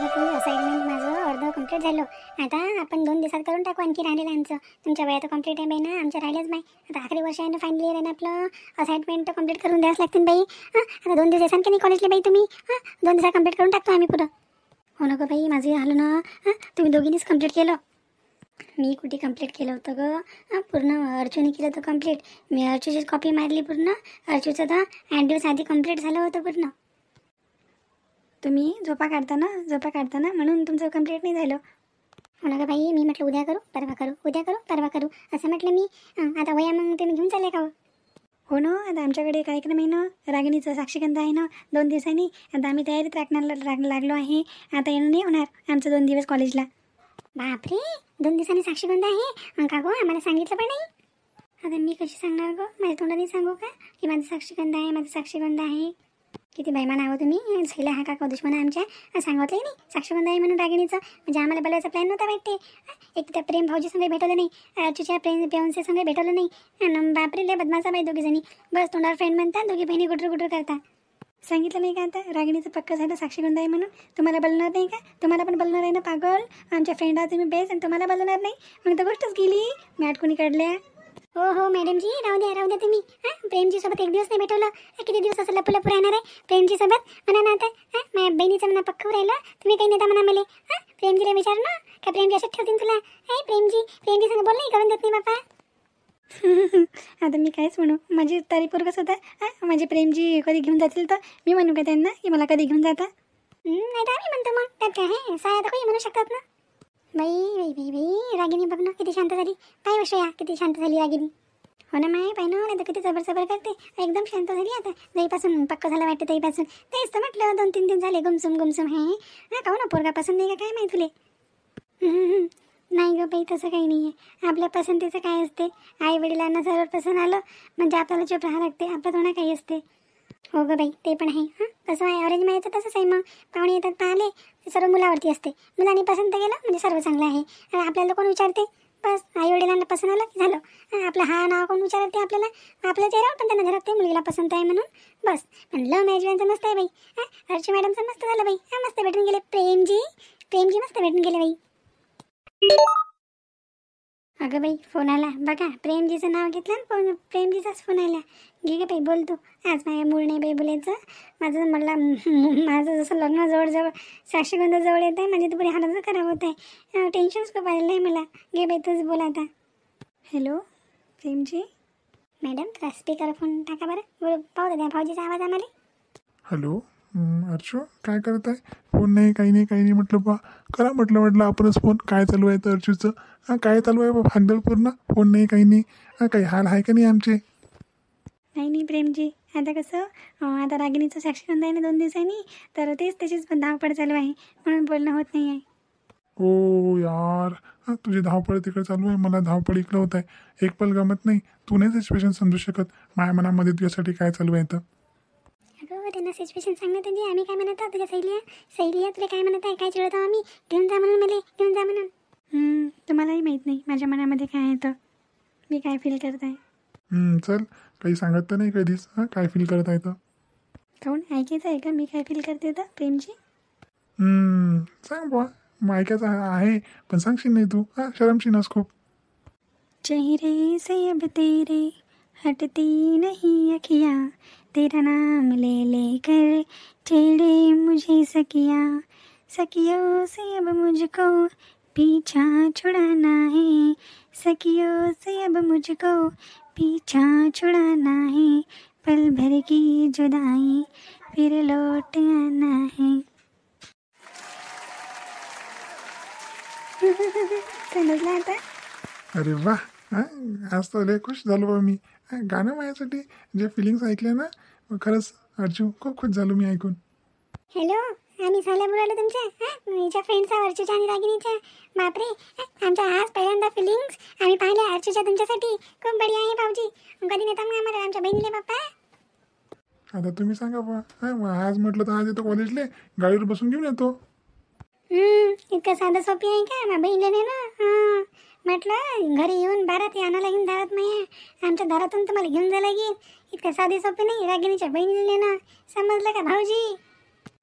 काही असाइनमेंट माझं अर्ध कंप्लीट झालं. आता आपण 2 दिवसात करून टाकू. आणखी राहिलेलं आमचं. तुमच्या वेळा तर कंप्लीट आहे बाई ना, आमच्या राहिलेच बाई. आता आखरी वर्ष आहे ना, फायनल इयर आहे ना आपलं. असाइनमेंट तर कंप्लीट करून द्यावंच लागतील बाई. आता 2 दिवस येसान की नाही कॉलेजला बाई तुम्ही? 2 दिवसात कंप्लीट करून टाकतो आम्ही पुढं. हो नको बाई, माझं झालं ना. तुम्ही दोघींनीच कंप्लीट केलं. मी कुठे कंप्लीट केलं होतं ग? पूर्ण अर्चूने केलं होतं कंप्लीट. मी अर्चूची कॉपी मारली पूर्ण. अर्चूचं तर 8 दिवस आधी कंप्लीट झालं होतं पूर्ण. तुम्ही झोपा काढता ना म्हणून तुमचं कंप्लीट नाही झालं. हो ना ग बाई, मी म्हटलं उद्या करू परवा करू, उद्या करू परवा करू असं म्हटलं मी. आता वया मग तुम्ही घेऊन चालले का? हो ना, आता आमच्याकडे कार्यक्रम आहे ना, रागिणीचं साक्षीगंध आहे ना 2 दिवसांनी. आता आम्ही तयारीत लागलो आहे. आता येणं नाही होणार आमचं 2 दिवस कॉलेजला. बापरे, 2 दिवसांनी साक्षीगंध आहे का गो? आम्हाला सांगितलं पण नाही. आता मी कशी सांगणार गो? माझ्या तोंडाने सांगू का की माझं साक्षीगंध आहे, माझं साक्षीगंध आहे? किती बैमान आहो तुम्ही. सैला हा का दुश्मन आमच्या सांगितलंही नाही साक्षीगंध आहे म्हणून रागिणीचं. म्हणजे आम्हाला बोलायचा प्लॅन नव्हता वाटते. एक त्या प्रेम भाऊजी संग भेटवलं नाही, अर्चूच्या पेवन्से संग भेटवलं नाही. आणि बापरे लय बदमाशा बाई दोघी जणी. बस तोंडावर फ्रेंड म्हणतात, दोघी बहिणी गुटर गुटर करतात. सांगितलं नाही का आता रागिणीचं पक्क झालं साक्षीगंध आहे म्हणून? तुम्हाला बोलणार नाही का? तुम्हाला पण बोलणार आहे ना पागल. आमच्या फ्रेंड आहात तुम्ही बेस्ट आणि तुम्हाला बोलणार नाही. मग तर गोष्टच गेली. मॅट कोणी काढल्या? हो मॅडमजी, राहू द्या तुम्ही. प्रेमजी सोबत 1 दिवस नाही भेटवलं. किती दिवस असं लपू राहणार आहे प्रेमजी सोबत? म्हणा ना आता. माझ्या बहिणीचं म्हणा पक्क राहिलं. तुम्ही काही नेता म्हणा मला. प्रेमजीला विचार ना का प्रेमजी अशाच ठेवतील तुला? प्रेमजी संग बोल नाही करून देत नाही बापा. आता मी कायच म्हणू, माझी तारीफ कसं होता. माझे प्रेमजी कधी घेऊन जातील तर मी म्हणू का त्यांना की मला कधी घेऊन जाता? नाही तर आम्ही म्हणतो मग, त्यात काय आहे? साया तर काही म्हणू शकतात ना. बाई रागिनी बघ ना किती शांत झाली. काय वर्ष या किती शांत झाली रागिनी. हो ना माय, पाहिजे ना, तर किती जबर करते. एकदम शांत झाली आता. दहीपासून पक्क झालं वाटतं दहीपासून. तेच तर म्हटलं 2-3 दिन झाले गुमसुम आहे. का ना पोरगा पसंत नाही का काय माहिती तुले? नाही ग बाई, तसं काही नाही आहे. आपल्या पसंतीचं काय असते? आई वडिलांना सर्व पसंत आलं म्हणजे आपल्याला चुप राहावं लागते. आपलं थोडं काही असते. हो ग बाई, ते पण आहे. कसं आहे अरेंज मॅरेजचं तसंच आहे. मग पाहुणे येतात पाहिले, सर्व मुलावरती असते. मुलांनी पसंत केलं म्हणजे सर्व चांगलं आहे. आपल्याला कोण विचारते? बस आई वडिलांना पसंत आलं की झालं. आपलं हा नाव कोण विचारते आपल्याला? आपल्या चेहऱ्यावर पण त्यांना झरकते मुलीला पसंत आहे म्हणून. बस. पण लव्ह मॅरेजचं मस्त आहे बाई. हर्षी मॅडमचं मस्त झालं बाई. मस्त भेटून गेले प्रेमजी मस्त भेटून गेले बाई. अगं बाई फोन आला बघा. प्रेमजीचं नाव घेतलं पण प्रेमजीचाच फोन आला. घे ग बाई बोल तू. आज माझ्या मूळ नाही बाई बोलायचं. माझं जसं लग्न जवळ साक्षीगंध जवळ येत आहे. माझी तर पुरी हालतच खराब होत आहे. टेन्शनच खूप आलेलं आहे मला. घे बाई तूच बोल आता. हॅलो प्रेमजी. मॅडम जरा स्पीकर फोन टाका बरं. पाहू द्या भाऊजीचा आवाज आम्हाला. हॅलो अर्चू, काय करत आहे? फोन नाही काही नाही म्हटलं बा. करा म्हटलं आपणच फोन. काय चालू आहे तर अर्चूचं? काय चालू आहे बा भांडल पूर्ण? फोन नाही काही नाही. काही हाल आहे का नाही आमचे? नाही प्रेमजी, आता कसं आता रागिणीचं साक्षीगंध आहे ना 2 दिवसांनी, तर तेच त्याचीच धावपळ चालू आहे म्हणून बोलणं होत नाही आहे. ओ यार, तुझी धावपळ तिकडे चालू आहे, मला धावपळ इकडं होत आहे. एक पल गमत नाही. तू नाही सिच्युएशन समजू शकत माझ्या मनामध्ये तुझ्यासाठी काय चालू आहे तर. अगं त्यांना सिच्युएशन सांगणं त्यांची. आम्ही काय म्हणत आहोत? तुझ्या सैलिया तुला काय म्हणत आहे? काय चिडवतो आम्ही? घेऊन जा म्हणून मला, घेऊन जा म्हणून. तुम्हालाही माहीत नाही माझ्या मनामध्ये काय आहे तर मी काय फील करत आहे. चल, काही सांगत तर नाही कधीच. काय फील करत आहे तर? काहून ऐकायचं आहे का मी काय फील करते तर प्रेमजी? सांग बुवा. मग ऐकायचं आहे पण सांगशील नाही तू. शरमशील नास खूप. चेहरे से अब तेरे हटती नहीं अखियाँ, तेरा नाम ले कर छेड़े मुझे सकियों से अब मुझको पीछा छुड़ाना है, सकियों से अब मुझको पीछा छुड़ाना है, पल भर की जुदाई फिर लौट आना है. समजलं आता? अरे वा, आज तर लय खुश झालो बा मी. गाणं माझ्यासाठी जे फिलिंग्स ऐकले ना, खरंच अर्जू खूप खुश झालो मी ऐकून. हॅलो, आम्ही झाल्या बोलायला तुमच्या हिच्या फ्रेंड्सचा, अर्चूच्या आणि रागिनीच्या. बापरे, आमच्या आज पहिल्यांदा फिलिंग्स आम्ही पाहिल्या अर्चूच्या तुमच्यासाठी. खूप बढिया आहे भाऊजी. कधी नेता मग आम्हाला आमच्या बहिणीले बाप्पा? आता तुम्ही सांगा बा. आज म्हटलं तर आज येतो कॉलेजले, गाडीवर बसून घेऊन येतो. इतकं साधं सोपी आहे का? माझ्या बहिणीला नाही ना. म्हटलं घरी येऊन बारात आणायला घेऊन दारात नाही. आमच्या दारातून तुम्हाला घेऊन जायला लागेल. इतकं साधी सोपी नाही रागिणीच्या बहिणीला ना. समजलं का भाऊजी?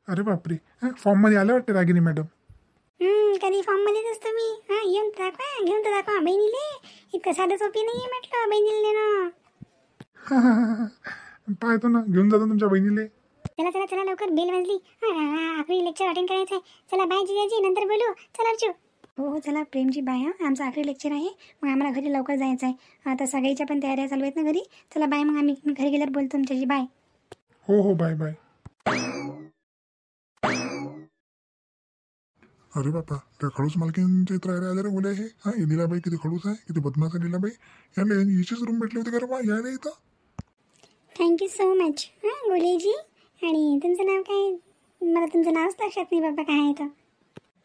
अरे बापरे, फॉर्ममध्ये आलं वाटतं रागिनी मॅडम. कधी फॉर्ममध्येच असतो मी. हां, येऊन तर दाखवा, घेऊन तर दाखवा बहिणीले. इतकं साधं सोपी नाही आहे म्हटलं बहिणीले ना. पाहतो ना, घेऊन जातो तुमच्या बहिणीले. चला चला चला लवकर, बेल वाजली. आखरी लेक्चर अटेंड करायचं आहे. चला बाय जिजाजी, नंतर बोलू. चला अर्चू. हो चला प्रेमजी बाय. आमचं आखरी लेक्चर आहे, मग आम्हाला घरी लवकर जायचं आहे. आता सगळीच्या पण तयाऱ्या चालू आहेत ना घरी. चला बाय, मग मी घरी गेल्यावर बोलतो तुमच्याशी. बाय. हो बाय बाय. अरे बापा, त्या खडूस मालकींच्या इथं राहायला आले रे बोले हे. हा, लीलाबाई किती खडूस आहे, किती बदमाश आहे लीलाबाई. याला हिचीच रूम भेटली होती का रे बा यायला इथं. Thank you so much. गोलेजी, आणि तुमचं नाव काय? मला तुमचं नावच लक्षात नाही बाबा, काय आहे तर.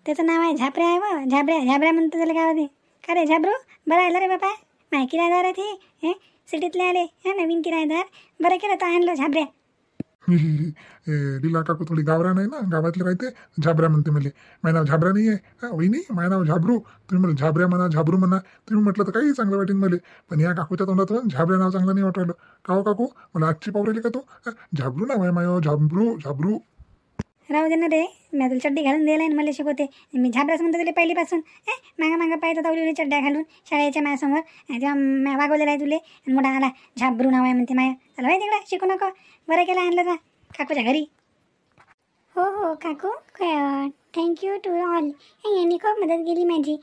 त्याचं नाव आहे झापऱ्या आहे व झाबऱ्या म्हणतो त्याला गावात. का रे झाबरू, बरं आलं रे बापा. माझे किरायदार आहेत हे सिटीतले आले. नवीन किरायदार. बरं केलं तर आणलं झाबऱ्या. लीला काकू थोडी गावरा नाही ना, गावातले राहते. झाबऱ्या म्हणते मला. माझं नाव झाबरा नाही आहे वहिनी, माझं नाव झाबरू. तुम्ही मला झाबऱ्या म्हणा, झाबरू म्हणा. तुम्ही म्हटलं तर काही चांगलं वाटेल मला, पण या काकूच्या तोंडातून झाबऱ्या नाव चांगलं नाही वाटलं. का हो काकू, मला आजची पावरेली का तू? झाबरू नाव आहे मायो, झाबरू. राहू दे ना रे, मी तुला चड्डी घालून द्यायला आणि मला शिकवते. मी झाबराच म्हणतो तुला पहिलीपासून. मागं पाहिजे तावली चड्ड्या घालून शाळेच्या माझ्यासमोर. तेव्हा वागवलेला आहे तुले, आणि मोठा आला झाबरू नाव आहे म्हणते माया. चला माहिती तिकडं, शिकू नको. बरं केलं आणलं जा काकूच्या घरी. हो काकू, थँक्यू टू ऑल. यांनी खूप मदत केली माझी.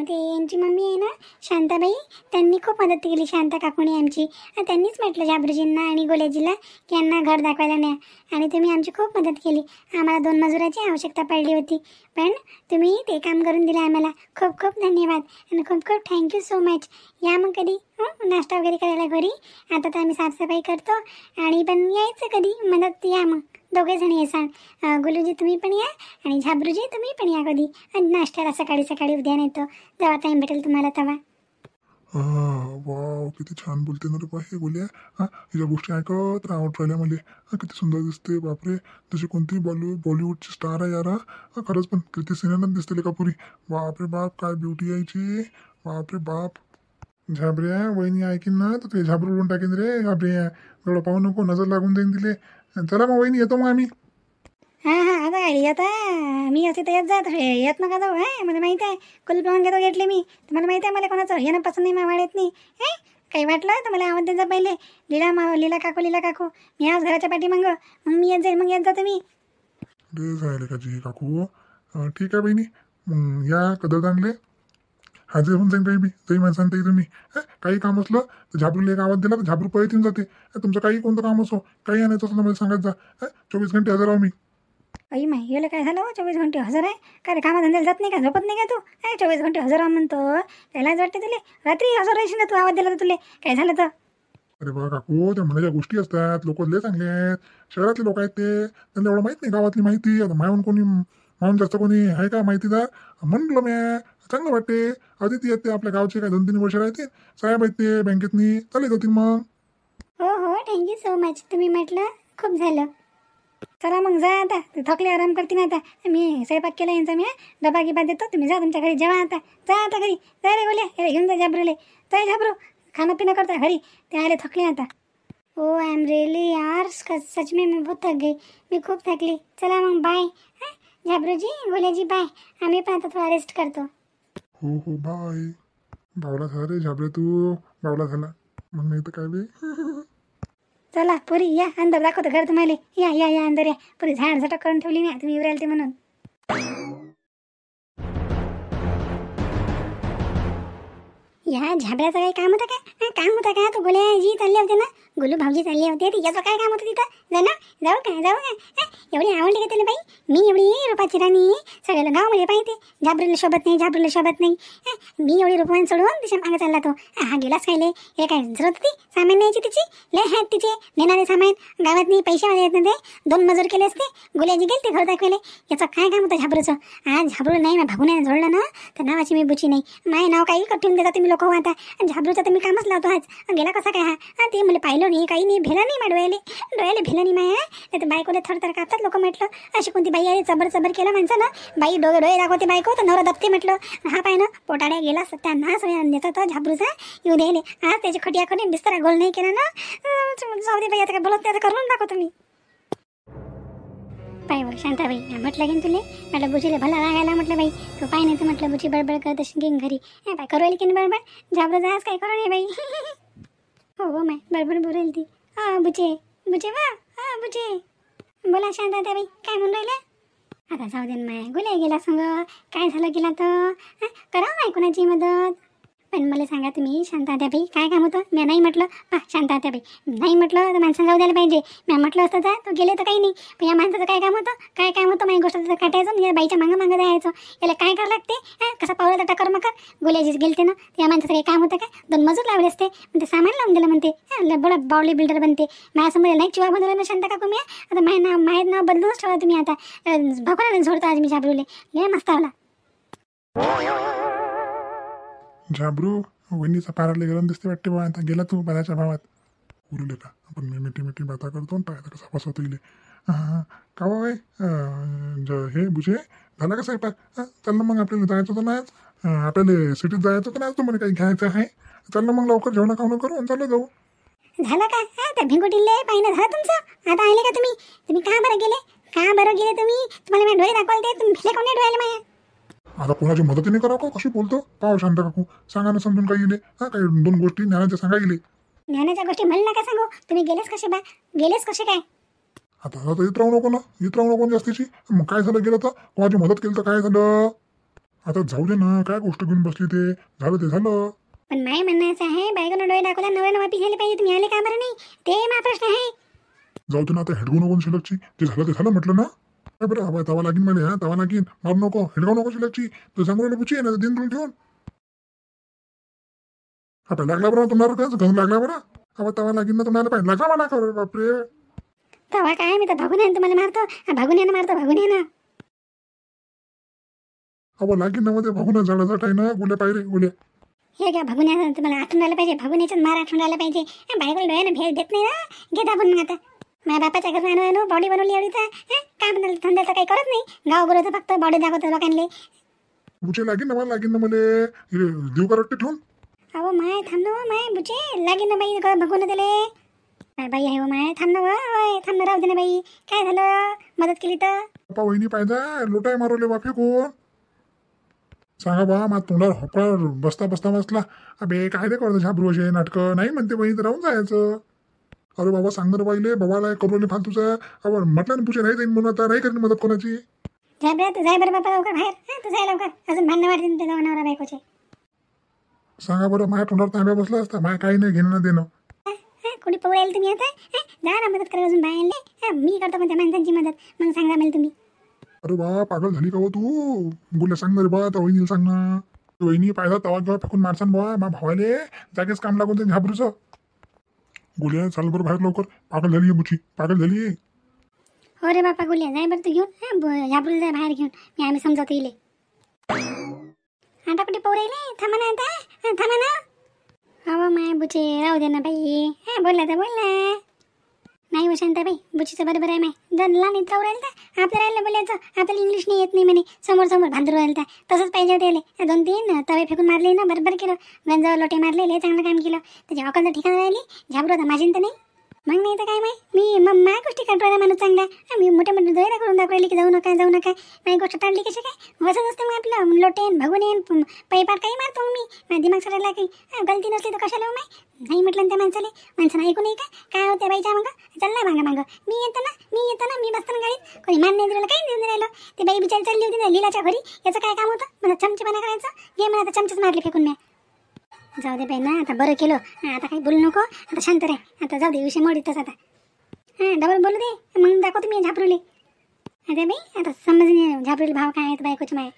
ते यांची मम्मी आहे ना शांताबाई, त्यांनी खूप मदत केली शांता काकूने आमची. त्यांनीच म्हटलं झाबरूजींना आणि गोल्याजीला की यांना घर दाखवायला न्या, आणि तुम्ही आमची खूप मदत केली. आम्हाला 2 मजुराची आवश्यकता पडली होती, पण तुम्ही ते काम करून दिलं आम्हाला. खूप खूप धन्यवाद आणि खूप खूप थँक्यू सो मच. या मग कधी नाश्ता वगैरे करायला घरी. आता तर आम्ही साफसफाई करतो, आणि पण यायचं कधी मदत. या मग दोघेजण येसान. गुलूजी तुम्ही पण या, आणि झाबरूजी तुम्ही पण या कधी नाश्त्याला सकाळी उद्या नेतो, जेव्हा टाईम भेटेल तुम्हाला तेव्हा. वाव, किती छान बोलते ना रे बा हे बोलल्या. हिच्या गोष्टी ऐकत राहत राहिल्या मला. किती सुंदर दिसते बापरे, जशी कोणती बॉलिवूडची स्टार आहे यार. खरंच पण किती सिनेमात दिसते का पुरी. बापरे बाप, काय ब्युटी यायची. बापरे बाप. झाबऱ्या वहिनी ऐकीन ना तर ते झाबरू उडून टाकीन रे. झाबऱ्या एवढं पाहू नको, नजर लागून जाईन तिले. चला मग वहिनी, येतो मग आम्ही. आता गाडी आता मी असे तर येत नका जाऊ. मला माहिती आहे कुल प्रमाण घेतो घेतले मी. तुम्हाला माहिती आहे मला कोणाचं येणं पसंत नाही, वाढत नाही. काही वाटलं तर मला आवाज द्यायचा पहिले. लीला काकू. मी आज घराच्या पाठी मग मी येत जाईल. मग येत जातो मी. जायला का जी काकू. ठीक आहे बहिणी, मग या कदर चांगले हाजीर होऊन जाईन. काही माणसांत तुम्ही काही काम असलं तर झाबरूला एक आवाज दिला तर झाबरू पळत येऊन जाते. तुमचं काही कोणतं काम असो, काही आणायचं असलं मला सांगत जा. 24 घंटे हजर आहो मी. आई माय, याला काय झालं 24 घंटे हजर आहे. काय रे, कामाधंद्याला जात नाही का, झोपत नाही का तू? 24 घंटे हजर आहो म्हणतो. त्यालाच वाटते तुले रात्री हजर राहायची ना तू, आवाज दिला तर तुले काय झालं तर. अरे बा काकू, त्या म्हणायच्या गोष्टी असतात. लोक लय चांगले आहेत, शहरातले लोक आहेत ते, त्यांना एवढं माहीत नाही गावातली माहिती. आता माहून जास्त कोणी आहे का माहितीदार म्हणलं म्या. चांगलं वाटते. अदिती येते आपल्या गावचे, काय 2-3 वर्ष राहते. साहेब आहेत ते बँकेतनी, चालले होतील मग. हो थँक्यू सो मच. तुम्ही म्हटलं खूप झालं. चला मग जा आता, थकले आराम करते ना आता. मी स्वयंपाक केला यांचा, मी डबा गिबा देतो. तुम्ही जा तुमच्या घरी, जेव्हा आता जा आता घरी. जा रे बोले, हे घेऊन जा झाबरूले. जा झाबरू, खाणं पिणं करता घरी. ते आले थकले आता. ओ आई एम रियली यार, सच में मैं बहुत थक गई. मी खूप थकली. चला मग बाय. झाबरूजी, गोल्याजी बाय. आम्ही पण आता थोडा रेस्ट करतो. हो बाय. बावला झाला रे झाबऱ्या, तू बावला झाला. मग नाही तर काय बे. चला पुरी या अंदर, दाखवतो घर तुम्हाला. या अंदर या. पुरी झाड झटक करून ठेवली नाही तुम्ही उरायला ते म्हणून. या झाबऱ्याचं काही काम होतं का? तो गोल्याजी चालले होते ना, गोलू भाऊजी चालले होते. याचं काय काम होतं तिथं? जाऊ का? एवढी आवडली का त्याला बाई? मी एवढी रूपाची राणी सगळ्याला गावामध्ये पाहिजे. झाबरूला शोभत नाही. मी एवढी रूपवान सोडून तिच्या मागे चालला तो. हा गेलाच खायले. हे काय जरूरत होती सामान न्यायची तिची? लय आहेत तिचे नेणारे सामान. गावात नाही पैसे येत ना, ते 2 मजूर केले असते. गोल्याजी गेले ते घर दाखवले. याचं काय काम होतं झाबरूचं? आज झाबरू नाही, मी भागून जोडलं ना तर नावाची मी बुची नाही. माझे नाव काही कठीण देता तुम्ही लोक. आता झाबरूचा तर मी कामच लावतो. आज गेला कसा काय हा? ते मला पाहिलं नाही, काही नाही, भेला नाही मा डोळ्याले भेला नाही माया. नाही तर बायकोले थरथर कापतात लोक. म्हटलं अशी कोणती बाई आहे, चबर केलं माणसानं. बाई डोळे दाखवते बायको तर नवरा दबते. म्हटलं हा पाय ना पोटाड्या गेला सत्यानाश देतात तो झाबरूचा. येऊ द्यायले आज त्याची खटिया बिस्तरा गोल नाही केला ना. जाऊ दे बाई, आता काय बोलत त्याचं करून दाखवतो मी. पाय व शांताबाई म्हटलं की तुले म्हटलं बुचीले भला रागायला म्हटलं बाई तू पाय नाही तर म्हटलं बुची बडबड करत असेल घेईन घरी पाय करू की बडबड झाबरं जास काय करू नये बाई हो हो माय बडबड बोलेल ती बुचे बुचे वा बुचे बोला शांताबाई काय म्हणून राहिलं आता जाऊ दे माय गुले गेला संग काय झालं गेला तर करा नाही कोणाची मदत पण मला सांगा तुम्ही शांताबाई काय काम होतं मी नाही म्हटलं शांताबाई नाही म्हटलं तर माणसाला जाऊ द्यायला पाहिजे मी म्हटलं असतं तर तो गेले तर काही नाही पण या माणसाचं काय काम होतं माझी गोष्ट तर काटायचं या बाईच्या मागं जायचं याला काय करावं लागते कसा पावला तर टकर मकर गोल्याजीच गेलते ना या माणसाचं काही काम होतं का 2 मजूर लावले असते ते सामान लावून दिलं म्हणते बोला बावली बिल्डर बनते माझ्यासमोर नाही चिवा बनवलं ना शांता काकू मी आता माहीत नाव बदलूनच ठेवा तुम्ही आता भगवानाला झोडतो आज मी झाबरूले लय मस्त आला झाबरू वहिनीचा पाराले गरम दिसते वाटते बा आता गेला तू बाळाच्या भावात उरले का आपण मी मिठी बाता करतो आणि पाहता कसा फसवता येईल हां का बाई हे बुजे झाला का स्वयंपाक चल ना मग आपल्याला जायचं तर नाही आपल्याला सिटीत जायचं तर नाही तुम्हाला काही घ्यायचं आहे चल ना मग लवकर जेवण खावणं करू आणि चालू जाऊ झालं का त्या भिंगोटीले पाहिलं झालं तुमचं आता आले का तुम्ही का बरं गेले तुम्ही तुम्हाला मी डोळे दाखवायला ते तुम्ही भिले कोणी डोळ्याला माया आता कोणाची मदतीने करावं का कशी बोलतो पाव शांत काकू सांगा ना समजून काही येईल काही 2 गोष्टी ज्ञानाच्या सांगा येईल ज्ञानाच्या गोष्टी मला नका सांगू तुम्ही गेलेच कसे काय आता येत राहू नको जास्तीची मग काय झालं गेलं तर कोणाची मदत केली तर काय झालं आता जाऊ दे ना काय गोष्ट घेऊन बसली ते झालं पण माय म्हणायचं आहे बायकोनं डोळे दाखवला नवऱ्यानं वापी घ्यायला पाहिजे तुम्ही आले का बरं नाही ते मा प्रश्न आहे जाऊ दे ना आता हेडगू नको शिलकची ते झालं म्हटलं ना काय बरं हवा तवा लागीन मला तवा लागीन मारू नको हेडगाव नको शिलकची तर सांगू पुची आहे ना दिन तुला ठेवून आता लागला बरं तुम्हाला काय घन लागला बरं हवा तवा लागीन ना तुम्हाला पाहिजे लागला म्हणा खरं बापरे तवा काय मी तर भागून तुम्हाला मारतो हवा लागीन ना मध्ये भागून झाडाचा टाई ना गुले पाहिजे गुले हे घ्या भागून तुम्हाला आठवून राहिलं पाहिजे भागून याच्यात मार आठवून राहिला पाहिजे बायकोला डोळ्यानं भेट देत नाही ना घे दाबून मग आता माझ्या बापाच्या घरानं बॉडी बनवली एवढी तर काय म्हणाल धंद्याचं काही करत नाही गाव गुरुचं फक्त बॉडी दाखवतो लोकांना बुचे लागीन ना मला लागीन ना मला देऊ का रट्टे ठेवून अहो माय थांब ना माय बुचे लागीन ना बाई बघून दिले बाई आहे माय थांब ना राहू दे ना बाई काय झालं मदत केली तर पप्पा वहिनी पाहिजे लोटाय मारवले बापे कोण सांगा बा मा तोंडावर हॉपर बसला अबे काय रे करतो झाबरू असे नाटकं नाही म्हणते बहिणी तर राहून जायचं अरे बाबा सांग ना बाईले बाबाला करून फालतूचा आपण म्हटलं ना पुढे नाही जाईन म्हणून आता नाही करेन मदत कोणाची तू जाय बरं बाबा लवकर बाहेर तू जाय लवकर अजून भांडणं वाढते तुमच्या नवरा बायकोचे सांगा बरं माझ्या तोंडावर तांब्या बसला असता माझ्या काही नाही घेणं देणं कोणी पवळायला तुम्ही आता जा ना मदत करा अजून बायांले मी करतो पण त्या माणसांची मदत मग सांगा मला तुम्ही अरे बा पागल झाली का हो तू बोलल्या सांग ना रे बा त्या वहिनीला सांग ना वहिनी पाहिला तवा जेव्हा फेकून मारसान बा मा भावाले जागेच काम लागून ते झाबरूचं गोल्या चाल बरं बाहेर लवकर पागल झाली बुची पागल झाली हो रे बापा गुलिया जाय बरं तू घेऊन झाबरूला जाय बाहेर घेऊन मी आम्ही समजावतो येईल आता कुठे पोरायले थांबा ना अहो माय बुचे राहू दे ना बाई बोलला नाही हो शांताबाई बुचीचं बरोबर आहे माय जर लहान इथं राहिलं तर आपलं राहिलं बोलायचं आपल्याला इंग्लिश नाही येत नाही म्हणे समोर भांडूर राहिलं तर तसंच पाहिजे होते 2-3 तवे फेकून मारले ना बरोबर केलं गंजावर लोटे मारले चांगलं काम केलं त्याच्या अकल ठिकाण राहिली झाबरू होता माझी तर नाही मग नाही तर काय माय मी मग माझ्या गोष्टी करतो माणूस चांगला मी मोठे डोळे करून दाखवले की जाऊ नका माझी गोष्ट टाळली कशी काय असंच असतं मग आपलं लोटेन भगून येईन पैपाट काही मारतो मी माझा दिमाग सरायला काही गलती नसली तर कशाला माय नाही म्हटलं त्या माणसाने ऐकू नाही काय होत्या बाईच्या मग चालला मागं मी येतो ना मी बसताना गाडीत कोणी मान नाही दिलं काही देऊन राहिलं ते बाई बिचारी चालली होती ना लीलाच्या घरी याचं काय काम होतं मला चमचेपणा करायचं घे मला आता चमचेच मारले फेकून मी जाऊ दे बाई ना आता बरं केलं आता काही बोलू नको आता शांत राह आता जाऊ दे विषय मोडीतच आता डबल बोलू दे मग दाखवतो मी झापरुले अरे बाई आता समजणे झापरुले भाव काय आहेत बायकोचे माय